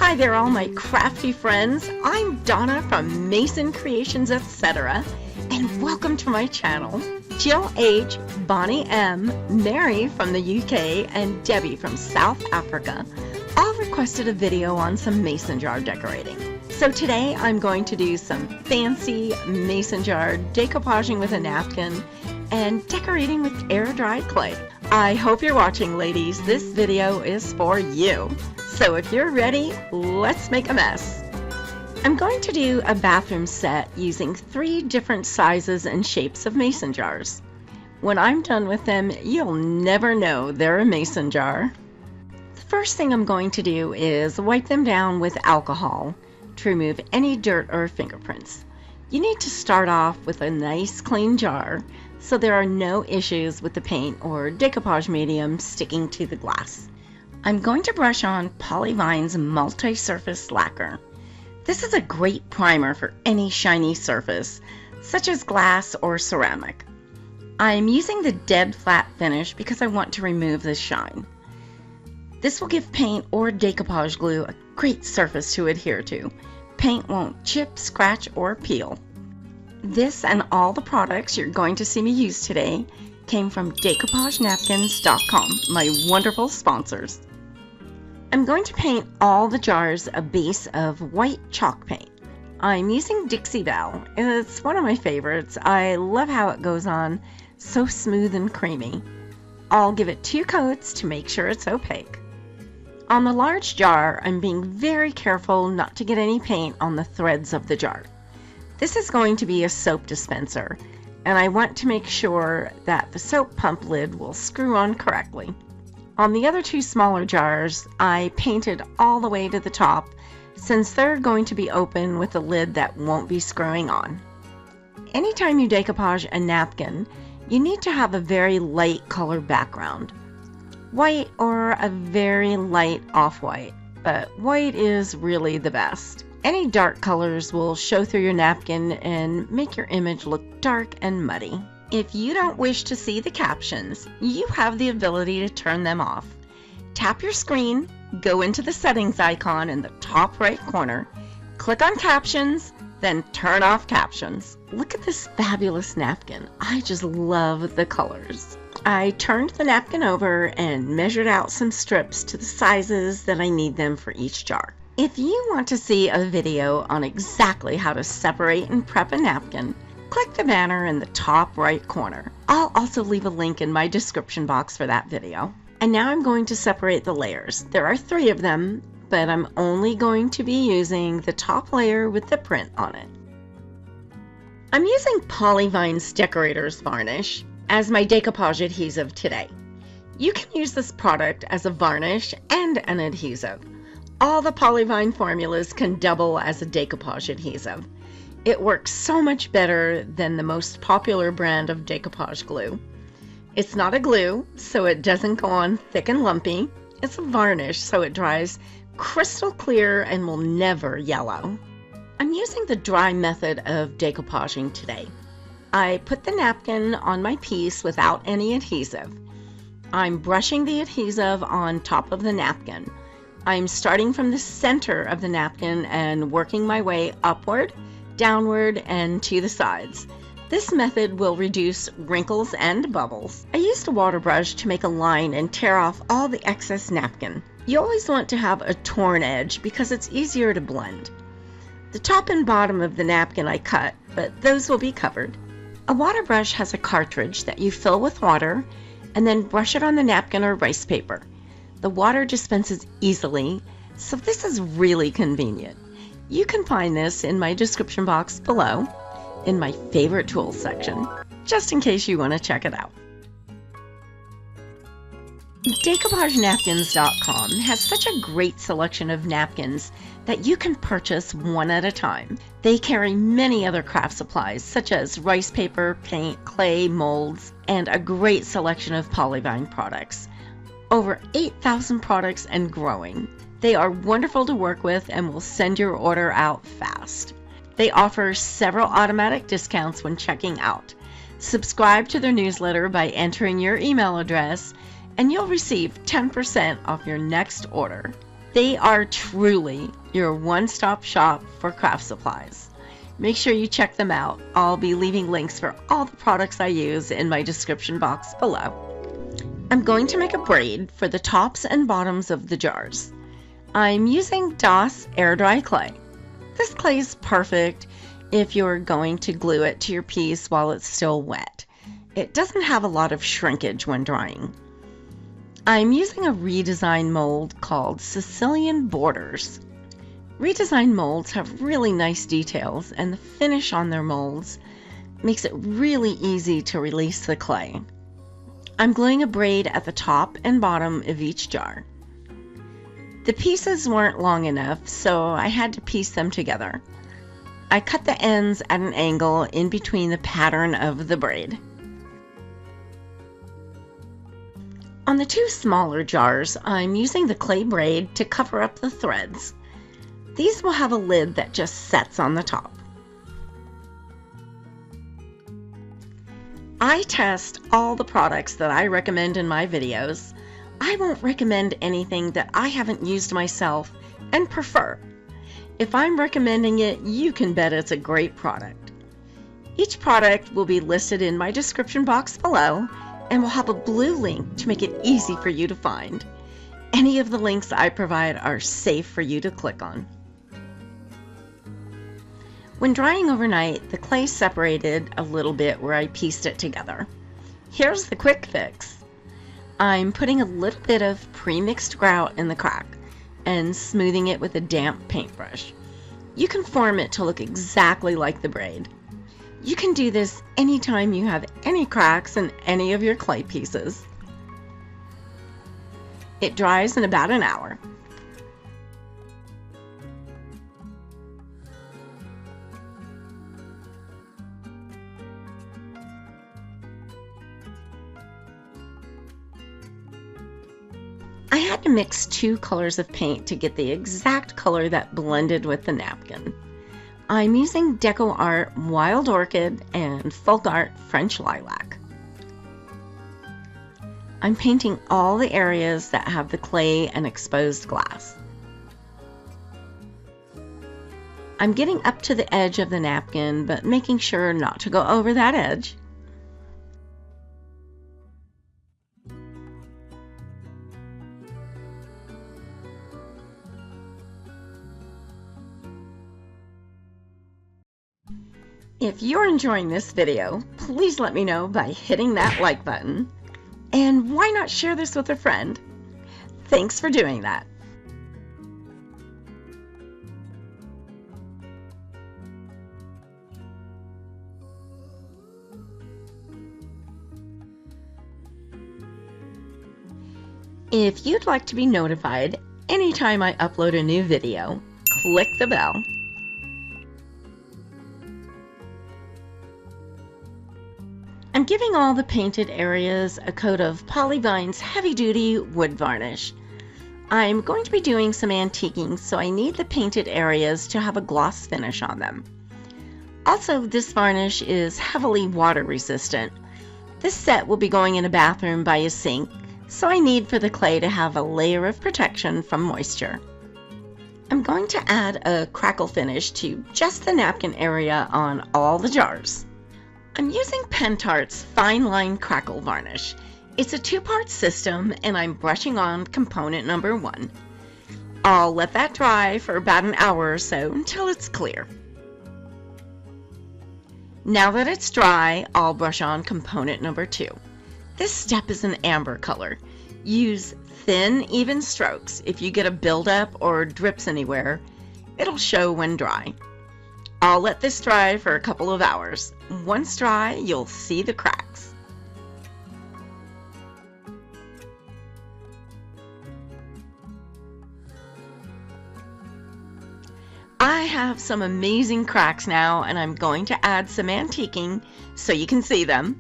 Hi there, all my crafty friends. I'm Donna from Mason Creations, etc., and welcome to my channel. Jill H., Bonnie M., Mary from the UK, and Debbie from South Africa all requested a video on some mason jar decorating. So today I'm going to do some fancy mason jar decoupaging with a napkin and decorating with air-dried clay. I hope you're watching, ladies. This video is for you. So if you're ready, let's make a mess. I'm going to do a bathroom set using 3 different sizes and shapes of mason jars. When I'm done with them, you'll never know they're a mason jar. The first thing I'm going to do is wipe them down with alcohol to remove any dirt or fingerprints. You need to start off with a nice clean jar so there are no issues with the paint or decoupage medium sticking to the glass. I'm going to brush on Polyvine's multi-surface lacquer. This is a great primer for any shiny surface, such as glass or ceramic. I'm using the dead flat finish because I want to remove the shine. This will give paint or decoupage glue a great surface to adhere to. Paint won't chip, scratch, or peel. This and all the products you're going to see me use today came from decoupagenapkins.com, my wonderful sponsors. I'm going to paint all the jars a base of white chalk paint. I'm using Dixie Belle. It's one of my favorites. I love how it goes on, so smooth and creamy. I'll give it 2 coats to make sure it's opaque. On the large jar, I'm being very careful not to get any paint on the threads of the jar. This is going to be a soap dispenser, and I want to make sure that the soap pump lid will screw on correctly. On the other 2 smaller jars, I painted all the way to the top since they're going to be open with a lid that won't be screwing on. Anytime you decoupage a napkin, you need to have a very light color background. White or a very light off-white, but white is really the best. Any dark colors will show through your napkin and make your image look dark and muddy. If you don't wish to see the captions, you have the ability to turn them off. Tap your screen, go into the settings icon in the top right corner, click on captions, then turn off captions. Look at this fabulous napkin. I just love the colors. I turned the napkin over and measured out some strips to the sizes that I need them for each jar. If you want to see a video on exactly how to separate and prep a napkin, click the banner in the top right corner. I'll also leave a link in my description box for that video. And now I'm going to separate the layers. There are 3 of them, but I'm only going to be using the top layer with the print on it. I'm using Polyvine's Decorator's Varnish as my decoupage adhesive today. You can use this product as a varnish and an adhesive. All the Polyvine formulas can double as a decoupage adhesive. It works so much better than the most popular brand of decoupage glue. It's not a glue, so it doesn't go on thick and lumpy. It's a varnish, so it dries crystal clear and will never yellow. I'm using the dry method of decoupaging today. I put the napkin on my piece without any adhesive. I'm brushing the adhesive on top of the napkin. I'm starting from the center of the napkin and working my way upward, downward, and to the sides. This method will reduce wrinkles and bubbles. I used a water brush to make a line and tear off all the excess napkin. You always want to have a torn edge because it's easier to blend. The top and bottom of the napkin I cut, but those will be covered. A water brush has a cartridge that you fill with water and then brush it on the napkin or rice paper. The water dispenses easily, so this is really convenient. You can find this in my description box below in my favorite tools section, just in case you want to check it out. Decoupagenapkins.com has such a great selection of napkins that you can purchase one at a time. They carry many other craft supplies such as rice paper, paint, clay, molds, and a great selection of Polyvine products. Over 8,000 products and growing. They are wonderful to work with and will send your order out fast. They offer several automatic discounts when checking out. Subscribe to their newsletter by entering your email address and you'll receive 10% off your next order. They are truly your one-stop shop for craft supplies. Make sure you check them out. I'll be leaving links for all the products I use in my description box below. I'm going to make a braid for the tops and bottoms of the jars. I'm using DOS air dry clay. This clay is perfect if you're going to glue it to your piece while it's still wet. It doesn't have a lot of shrinkage when drying. I'm using a redesigned mold called Sicilian Borders. Redesigned molds have really nice details, and the finish on their molds makes it really easy to release the clay. I'm gluing a braid at the top and bottom of each jar. The pieces weren't long enough, so I had to piece them together. I cut the ends at an angle in between the pattern of the braid. On the two smaller jars, I'm using the clay braid to cover up the threads. These will have a lid that just sets on the top. I test all the products that I recommend in my videos. I won't recommend anything that I haven't used myself and prefer. If I'm recommending it, you can bet it's a great product. Each product will be listed in my description box below, and will have a blue link to make it easy for you to find. Any of the links I provide are safe for you to click on. When drying overnight, the clay separated a little bit where I pieced it together. Here's the quick fix. I'm putting a little bit of pre-mixed grout in the crack and smoothing it with a damp paintbrush. You can form it to look exactly like the braid. You can do this anytime you have any cracks in any of your clay pieces. It dries in about an hour. I had to mix two colors of paint to get the exact color that blended with the napkin. I'm using Deco Art Wild Orchid and Folk Art French Lilac. I'm painting all the areas that have the clay and exposed glass. I'm getting up to the edge of the napkin, but making sure not to go over that edge. If you're enjoying this video, please let me know by hitting that like button. And why not share this with a friend? Thanks for doing that. If you'd like to be notified anytime I upload a new video, click the bell. I'm giving all the painted areas a coat of Polyvine's heavy-duty wood varnish. I'm going to be doing some antiquing, so I need the painted areas to have a gloss finish on them. Also, this varnish is heavily water resistant. This set will be going in a bathroom by a sink, so I need for the clay to have a layer of protection from moisture. I'm going to add a crackle finish to just the napkin area on all the jars. I'm using Pentart's Fine Line Crackle Varnish. It's a two-part system, and I'm brushing on component number 1. I'll let that dry for about an hour or so until it's clear. Now that it's dry, I'll brush on component number 2. This step is an amber color. Use thin, even strokes. If you get a buildup or drips anywhere, it'll show when dry. I'll let this dry for a couple of hours. Once dry, you'll see the cracks. I have some amazing cracks now, and I'm going to add some antiquing so you can see them.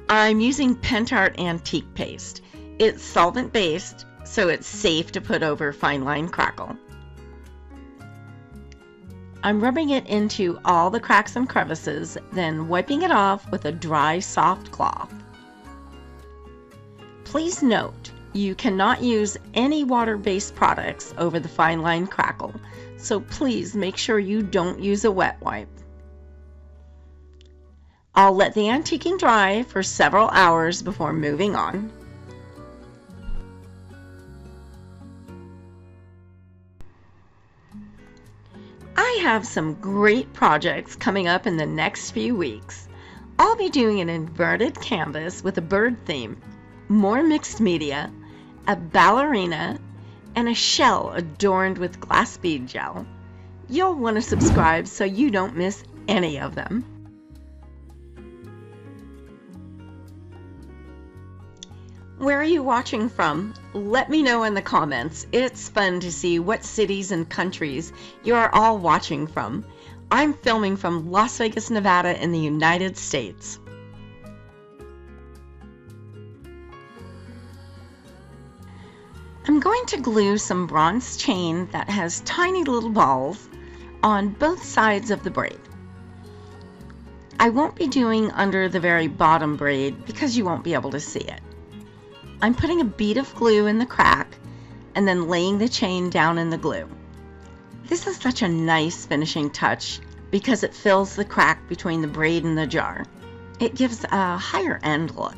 I'm using Pentart Antique Paste. It's solvent-based, so it's safe to put over fine line crackle. I'm rubbing it into all the cracks and crevices, then wiping it off with a dry, soft cloth. Please note, You cannot use any water-based products over the fine line crackle, so please make sure you don't use a wet wipe. I'll let the antiquing dry for several hours before moving on. I have some great projects coming up in the next few weeks. I'll be doing an inverted canvas with a bird theme, more mixed media, a ballerina, and a shell adorned with glass bead gel. You'll want to subscribe so you don't miss any of them. Where are you watching from? Let me know in the comments. It's fun to see what cities and countries you are all watching from. I'm filming from Las Vegas, Nevada in the United States. I'm going to glue some bronze chain that has tiny little balls on both sides of the braid. I won't be doing under the very bottom braid because you won't be able to see it. I'm putting a bead of glue in the crack and then laying the chain down in the glue. This is such a nice finishing touch because it fills the crack between the braid and the jar. It gives a higher end look.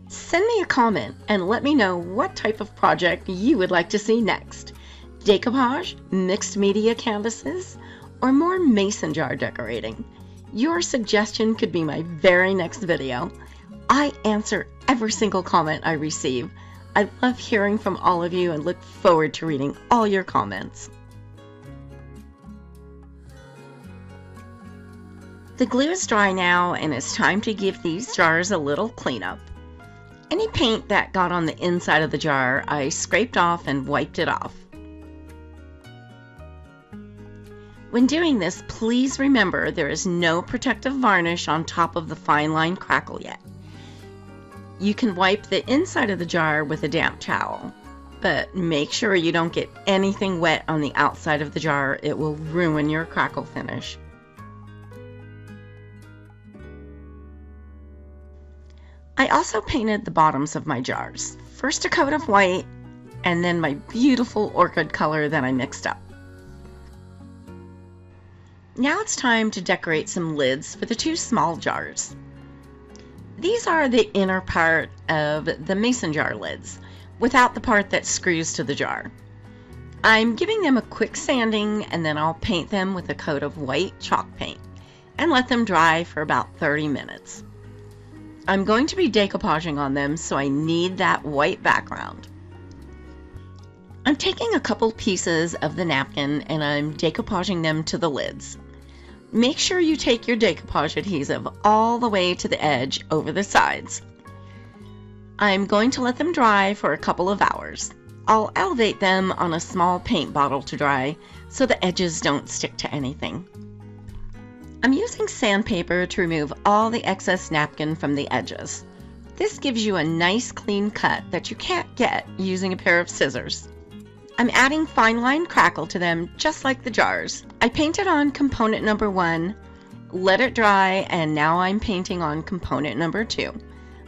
Send me a comment and let me know what type of project you would like to see next. Decoupage, mixed media canvases, or more mason jar decorating. Your suggestion could be my very next video. I answer every single comment I receive. I love hearing from all of you and look forward to reading all your comments. The glue is dry now and it's time to give these jars a little cleanup. Any paint that got on the inside of the jar, I scraped off and wiped it off. When doing this, please remember there is no protective varnish on top of the fine line crackle yet. You can wipe the inside of the jar with a damp towel, but make sure you don't get anything wet on the outside of the jar. It will ruin your crackle finish. I also painted the bottoms of my jars. First a coat of white, and then my beautiful orchid color that I mixed up. Now it's time to decorate some lids for the two small jars. These are the inner part of the mason jar lids, without the part that screws to the jar. I'm giving them a quick sanding and then I'll paint them with a coat of white chalk paint and let them dry for about 30 minutes. I'm going to be decoupaging on them, so I need that white background. I'm taking a couple pieces of the napkin and I'm decoupaging them to the lids. Make sure you take your decoupage adhesive all the way to the edge over the sides. I'm going to let them dry for a couple of hours. I'll elevate them on a small paint bottle to dry so the edges don't stick to anything. I'm using sandpaper to remove all the excess napkin from the edges. This gives you a nice clean cut that you can't get using a pair of scissors. I'm adding fine line crackle to them just like the jars. I painted on component number 1, let it dry, and now I'm painting on component number 2.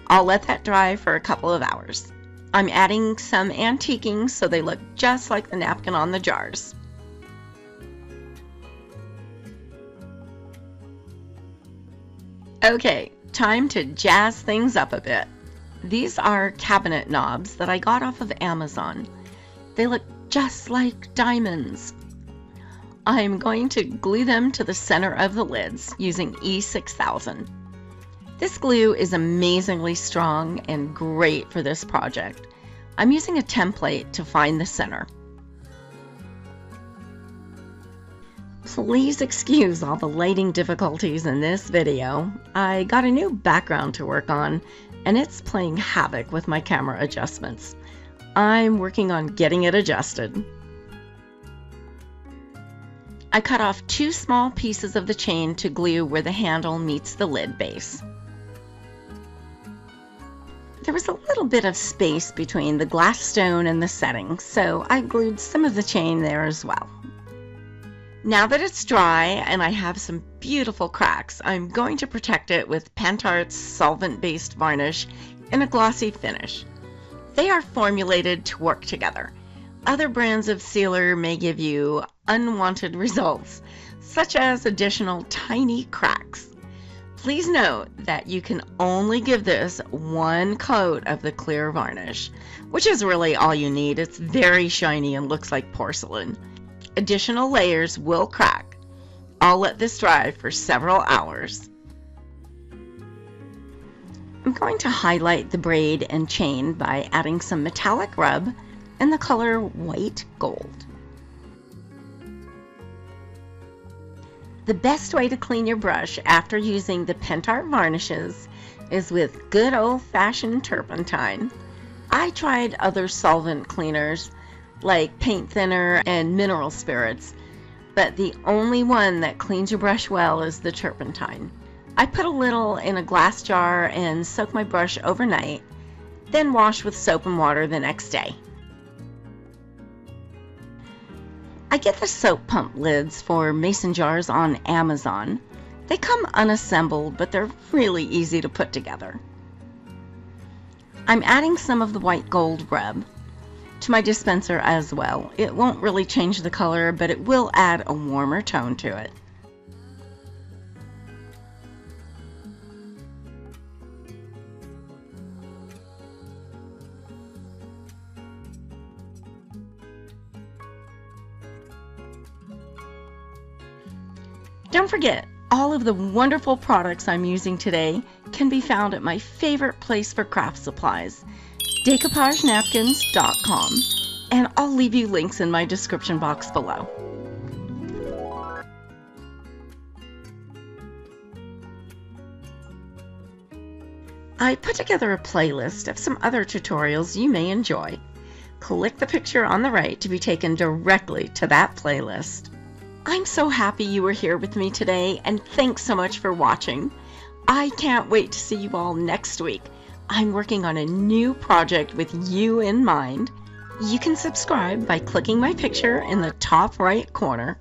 I'll let that dry for a couple of hours. I'm adding some antiquing so they look just like the napkin on the jars. Okay, time to jazz things up a bit. These are cabinet knobs that I got off of Amazon. They look just like diamonds. I'm going to glue them to the center of the lids using E6000. This glue is amazingly strong and great for this project. I'm using a template to find the center. Please excuse all the lighting difficulties in this video. I got a new background to work on and it's playing havoc with my camera adjustments. I'm working on getting it adjusted. I cut off 2 small pieces of the chain to glue where the handle meets the lid base. There was a little bit of space between the glass stone and the setting, so I glued some of the chain there as well. Now that it's dry and I have some beautiful cracks, I'm going to protect it with Pantart's solvent-based varnish in a glossy finish. They are formulated to work together. Other brands of sealer may give you unwanted results, such as additional tiny cracks. Please note that you can only give this one coat of the clear varnish, which is really all you need. It's very shiny and looks like porcelain. Additional layers will crack. I'll let this dry for several hours. I'm going to highlight the braid and chain by adding some metallic rub in the color white gold. The best way to clean your brush after using the Pentart varnishes is with good old-fashioned turpentine. I tried other solvent cleaners like paint thinner and mineral spirits, but the only one that cleans your brush well is the turpentine. I put a little in a glass jar and soak my brush overnight, then wash with soap and water the next day. I get the soap pump lids for mason jars on Amazon. They come unassembled, but they're really easy to put together. I'm adding some of the white gold rub to my dispenser as well. It won't really change the color, but it will add a warmer tone to it. Don't forget, all of the wonderful products I'm using today can be found at my favorite place for craft supplies, decoupagenapkins.com, and I'll leave you links in my description box below. I put together a playlist of some other tutorials you may enjoy. Click the picture on the right to be taken directly to that playlist. I'm so happy you were here with me today, and thanks so much for watching. I can't wait to see you all next week. I'm working on a new project with you in mind. You can subscribe by clicking my picture in the top right corner.